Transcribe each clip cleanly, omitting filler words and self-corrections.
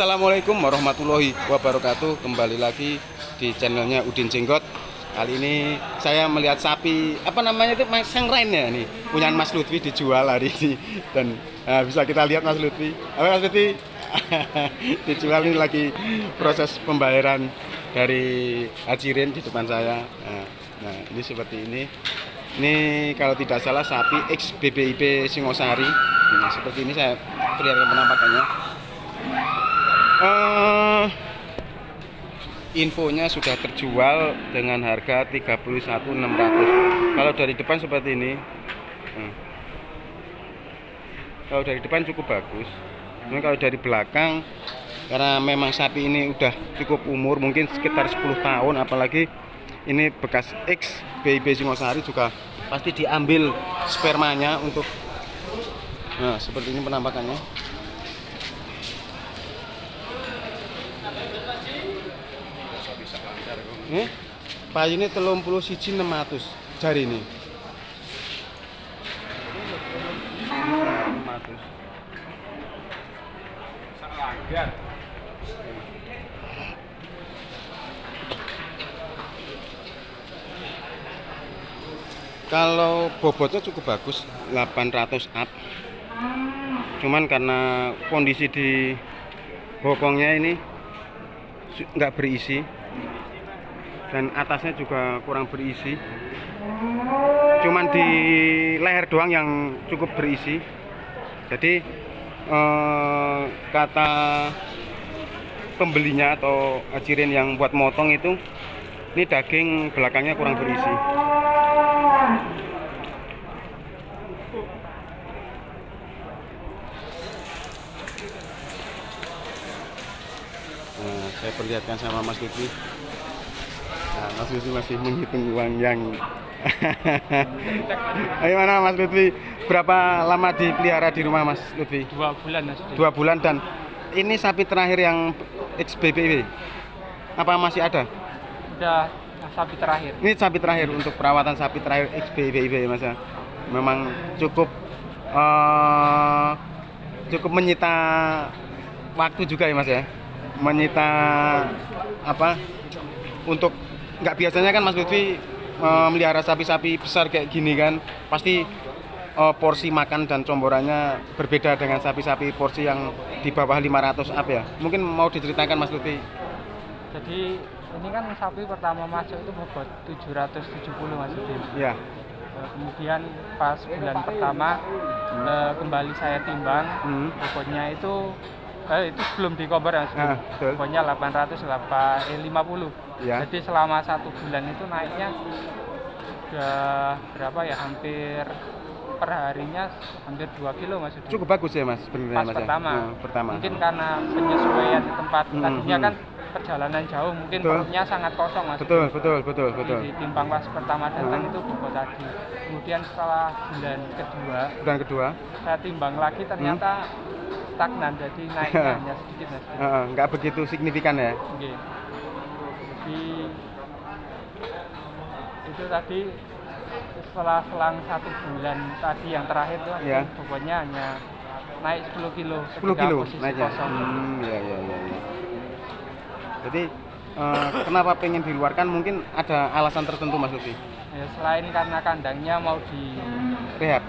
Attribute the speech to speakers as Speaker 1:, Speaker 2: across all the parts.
Speaker 1: Assalamualaikum warahmatullahi wabarakatuh. Kembali lagi di channelnya Udin Jenggot. Kali ini saya melihat sapi apa namanya itu Sengren ya, nih punya Mas Lutfi dijual hari ini. Dan bisa kita lihat Mas Lutfi. Mas Lutfi dijual, ini lagi proses pembayaran dari Hajirin di depan saya. Nah ini seperti ini. Ini kalau tidak salah sapi XBBIP Singosari. Nah seperti ini saya perlihatkan penampakannya. Infonya sudah terjual dengan harga 31.600. Kalau dari depan seperti ini. Kalau dari depan cukup bagus. Ini kalau dari belakang, karena memang sapi ini udah cukup umur, mungkin sekitar 10 tahun, apalagi ini bekas X BIB Singosari, juga pasti diambil spermanya untuk. Nah seperti ini penampakannya. Pak ini 31.600 jari ini. 600. Kalau bobotnya cukup bagus, 800 up. Cuman karena kondisi di bokongnya ini nggak berisi, dan atasnya juga kurang berisi, cuman di leher doang yang cukup berisi. Jadi kata pembelinya atau Hajirin yang buat motong itu, ini daging belakangnya kurang berisi. Nah, saya perlihatkan sama Mas Lutfi. Nah, Mas Lutfi masih menghitung uang yang Bagaimana Mas Lutfi? Berapa lama dipelihara di rumah Mas Lutfi?
Speaker 2: 2 bulan Mas.
Speaker 1: 2 bulan. Dan ini sapi terakhir yang XBBW apa masih ada?
Speaker 2: Udah sapi terakhir.
Speaker 1: Ini sapi terakhir untuk perawatan sapi terakhir XBBW Mas ya. Memang cukup cukup menyita waktu juga ya Mas ya. Menyita apa? Untuk nggak biasanya kan Mas Lutfi melihara sapi-sapi besar kayak gini kan, pasti porsi makan dan comborannya berbeda dengan sapi-sapi porsi yang di bawah 500 up ya. Mungkin mau diceritakan Mas Lutfi.
Speaker 2: Jadi ini kan sapi pertama masuk itu bobot 770 Mas Udin.
Speaker 1: Ya.
Speaker 2: Kemudian pas bulan pertama kembali saya timbang, bobotnya itu sebelum dikobar ya, pokoknya 850. Ya. Jadi selama 1 bulan itu naiknya udah berapa ya, hampir per harinya hampir 2 kilo Mas.
Speaker 1: Cukup bagus ya Mas sebenarnya Mas.
Speaker 2: Pertama. Mungkin karena penyesuaian di tempat. Tadinya kan perjalanan jauh, mungkin perutnya sangat kosong Mas.
Speaker 1: Betul.
Speaker 2: Ditimbang pas pertama datang itu bobot tadi. Kemudian setelah bulan kedua saya timbang lagi, ternyata stagnan, jadi naiknya hanya sedikit Mas.
Speaker 1: Nggak begitu signifikan ya.
Speaker 2: Okay. Jadi itu tadi setelah selang 1 bulan tadi yang terakhir tuh, bobotnya hanya naik 10 kilo.
Speaker 1: 10 kilo naiknya. Ya. Jadi kenapa pengen diluarkan? Mungkin ada alasan tertentu Mas Lutfi?
Speaker 2: Ya, selain karena kandangnya mau di
Speaker 1: rehab.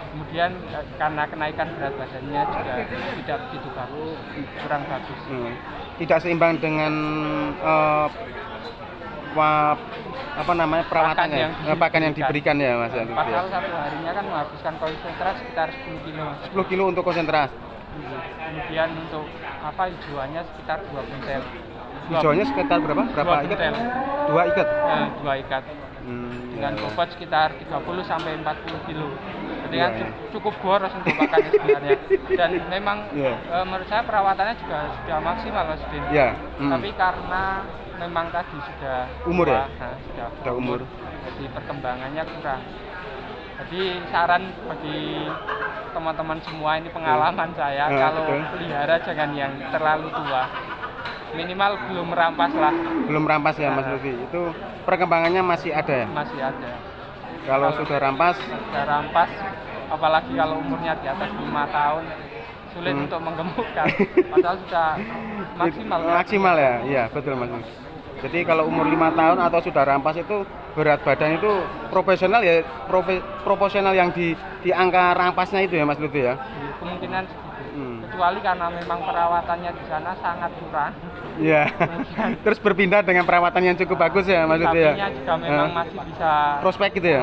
Speaker 2: Kemudian karena kenaikan berat badannya juga tidak begitu bagus, kurang bagus.
Speaker 1: Tidak seimbang dengan perawatannya, pakan yang diberikan ya Mas.
Speaker 2: Padahal satu harinya kan menghabiskan konsentrat sekitar 10 kilo.
Speaker 1: 10 kilo untuk konsentrat.
Speaker 2: Kemudian untuk hijauannya sekitar 2 kuntel.
Speaker 1: Hijauannya sekitar berapa? Berapa ikat? 2 ikat.
Speaker 2: 2 ikat. Dengan bobot sekitar 30 sampai 40 kilo. Jadi kan cukup boros untuk pakannya sebenarnya. Dan memang menurut saya perawatannya juga sudah maksimal Mas Din. Tapi karena memang tadi sudah
Speaker 1: umur
Speaker 2: tua,
Speaker 1: ya?
Speaker 2: Sudah umur. Jadi perkembangannya kurang. Jadi saran bagi teman-teman semua, ini pengalaman saya, kalau pelihara jangan yang terlalu tua. Minimal belum merampas lah.
Speaker 1: Belum merampas ya Mas Lutfi. Itu perkembangannya masih ada ya?
Speaker 2: Masih ada.
Speaker 1: Kalau sudah rampas,
Speaker 2: apalagi kalau umurnya di atas 5 tahun, sulit untuk menggemukkan. Padahal sudah maksimal.
Speaker 1: Maksimal ya, iya betul Mas. Jadi kalau umur 5 tahun atau sudah rampas itu berat badan itu profesional ya, proporsional yang di angka rampasnya itu ya Mas Lutfi ya.
Speaker 2: Kemungkinan segitu. Kecuali karena memang perawatannya di sana sangat kurang.
Speaker 1: Iya. Terus berpindah dengan perawatan yang cukup bagus ya Mas Lutfi ya.
Speaker 2: Sapinya juga memang masih bisa
Speaker 1: prospek gitu ya.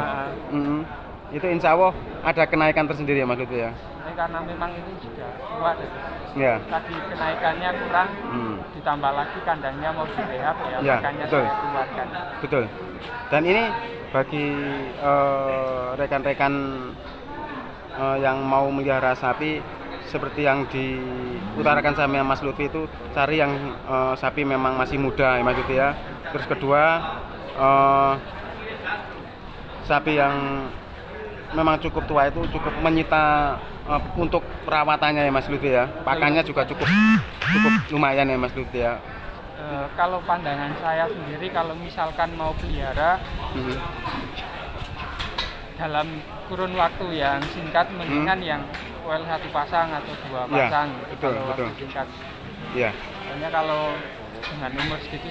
Speaker 1: Itu insya Allah ada kenaikan tersendiri ya Mas Lutfi ya.
Speaker 2: Karena memang ini sudah tua
Speaker 1: ya.
Speaker 2: Tadi kenaikannya kurang, ditambah lagi kandangnya mau direhab ya, makanya
Speaker 1: betul.
Speaker 2: saya keluarkan.
Speaker 1: Betul. Dan ini bagi rekan-rekan yang mau melihara sapi seperti yang diutarakan sama Mas Lutfi itu cari yang sapi memang masih muda ya Mas Lutfi ya. Terus kedua sapi yang memang cukup tua itu cukup menyita untuk perawatannya ya Mas Lutfi ya. Pakannya juga cukup lumayan ya Mas Lutfi ya.
Speaker 2: Kalau pandangan saya sendiri kalau misalkan mau pelihara dalam kurun waktu yang singkat mendingan yang satu pasang atau 2 pasang
Speaker 1: ya, betul,
Speaker 2: kalau
Speaker 1: betul.
Speaker 2: waktu singkat.
Speaker 1: Iya.
Speaker 2: Soalnya kalau dengan umur segitu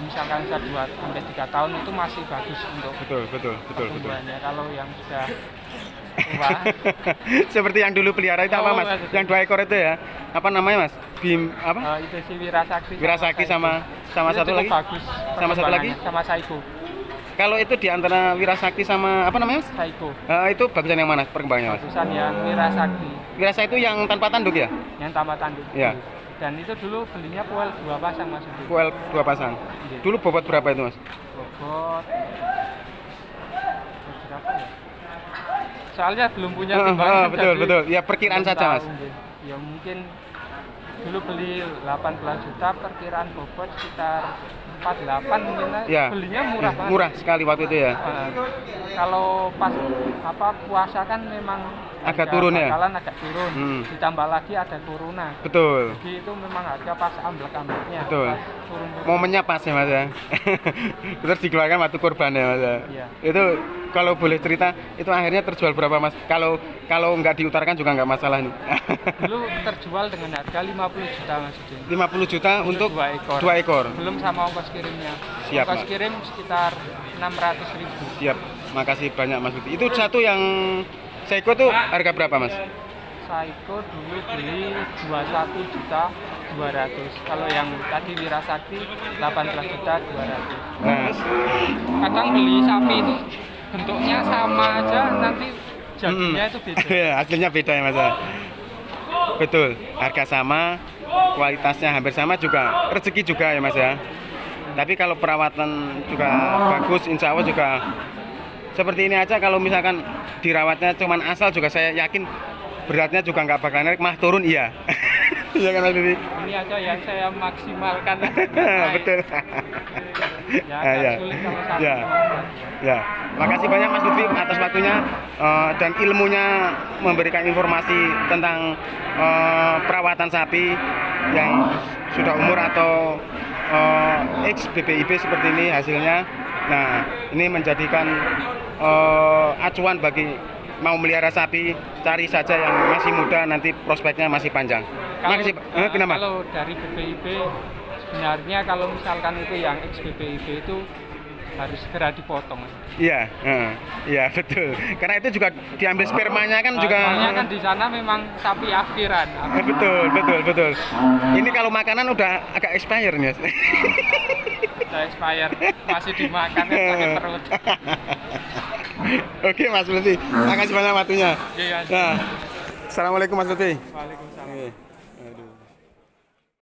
Speaker 2: misalkan 2-3 tahun itu masih bagus untuk
Speaker 1: betul.
Speaker 2: Kalau yang sudah tua
Speaker 1: seperti yang dulu pelihara itu apa Mas? Yang 2 ekor itu ya. Apa namanya Mas? Bim apa?
Speaker 2: Itu si Wirasakti.
Speaker 1: Wirasakti sama satu lagi?
Speaker 2: Bagus.
Speaker 1: Sama satu lagi?
Speaker 2: Sama Saiko.
Speaker 1: Kalau itu di antara Wirasakti sama apa namanya Mas?
Speaker 2: Saiko.
Speaker 1: Itu bagusan yang mana perkembangannya Mas?
Speaker 2: Bagusan yang Wirasakti.
Speaker 1: Wirasakti itu yang tanpa tanduk ya?
Speaker 2: Yang tanpa tanduk.
Speaker 1: Iya.
Speaker 2: Dan itu dulu belinya puel 2 pasang Mas.
Speaker 1: Puel 2 pasang. Iya. Dulu bobot berapa itu Mas?
Speaker 2: Bobot berapa ya? Soalnya belum punya timbangan.
Speaker 1: Betul. Ya perkiraan saja Mas.
Speaker 2: Ya mungkin dulu beli 18 juta, perkiraan bobot sekitar 48 mungkin
Speaker 1: ya.
Speaker 2: Belinya murah banget.
Speaker 1: Murah sekali waktu itu ya.
Speaker 2: Kalau pas puasa kan memang
Speaker 1: agak turun ya.
Speaker 2: Agak turun. Ditambah lagi ada corona.
Speaker 1: Betul.
Speaker 2: Jadi itu memang harga pas amblek-ambleknya.
Speaker 1: Betul.
Speaker 2: Pas turun.
Speaker 1: Momennya pas ya Mas ya. Terus dikeluarkan waktu kurban ya Mas ya.
Speaker 2: Iya.
Speaker 1: Itu kalau boleh cerita itu akhirnya terjual berapa Mas? Kalau nggak diutarakan juga nggak masalah nih.
Speaker 2: Dulu terjual dengan harga 50 juta Mas.
Speaker 1: 50 juta untuk 2 ekor.
Speaker 2: Belum sama ongkos kirimnya.
Speaker 1: Siap,
Speaker 2: ongkos
Speaker 1: Mas.
Speaker 2: kirim sekitar 600.000.
Speaker 1: Siap. Makasih banyak Mas Lutfi. Itu satu yang Saiko tuh harga berapa Mas?
Speaker 2: Saiko dulu beli 21 juta 200. Kalau yang tadi Wirasakti 18 juta 200.
Speaker 1: Nah,
Speaker 2: kadang beli sapi itu bentuknya sama aja nanti jadinya itu beda.
Speaker 1: Hasilnya beda ya Mas. Betul. Harga sama, kualitasnya hampir sama juga, rezeki juga ya Mas ya. Tapi kalau perawatan juga bagus, insya Allah juga seperti ini aja. Kalau misalkan dirawatnya cuman asal juga saya yakin beratnya juga nggak bakal naik, mah turun iya. Iya kan Mas Lutfi?
Speaker 2: Ini aja yang saya maksimalkan.
Speaker 1: Betul.
Speaker 2: Ya, sulit kalau satu.
Speaker 1: Ya. Makasih banyak Mas Lutfi atas waktunya dan ilmunya memberikan informasi tentang perawatan sapi yang sudah umur atau X BPIB seperti ini hasilnya. Nah, ini menjadikan acuan bagi mau melihara sapi, cari saja yang masih muda, nanti prospeknya masih panjang. Makasih. Kenapa?
Speaker 2: Kalau dari BPIB sebenarnya kalau misalkan itu yang X BPIB itu harus segera dipotong.
Speaker 1: Iya, iya betul. Karena itu juga diambil spermanya kan juga.
Speaker 2: Soalnya kan di sana memang sapi aspiran.
Speaker 1: Betul. Ini kalau makanan udah agak expire nih.
Speaker 2: Udah expired, masih dimakan pakai perut.
Speaker 1: Oke Mas Lutfi, makasih banyak waktunya.
Speaker 2: Iya.
Speaker 1: Nah, assalamualaikum Mas Lutfi.
Speaker 2: Waalaikumsalam.
Speaker 1: Aduh.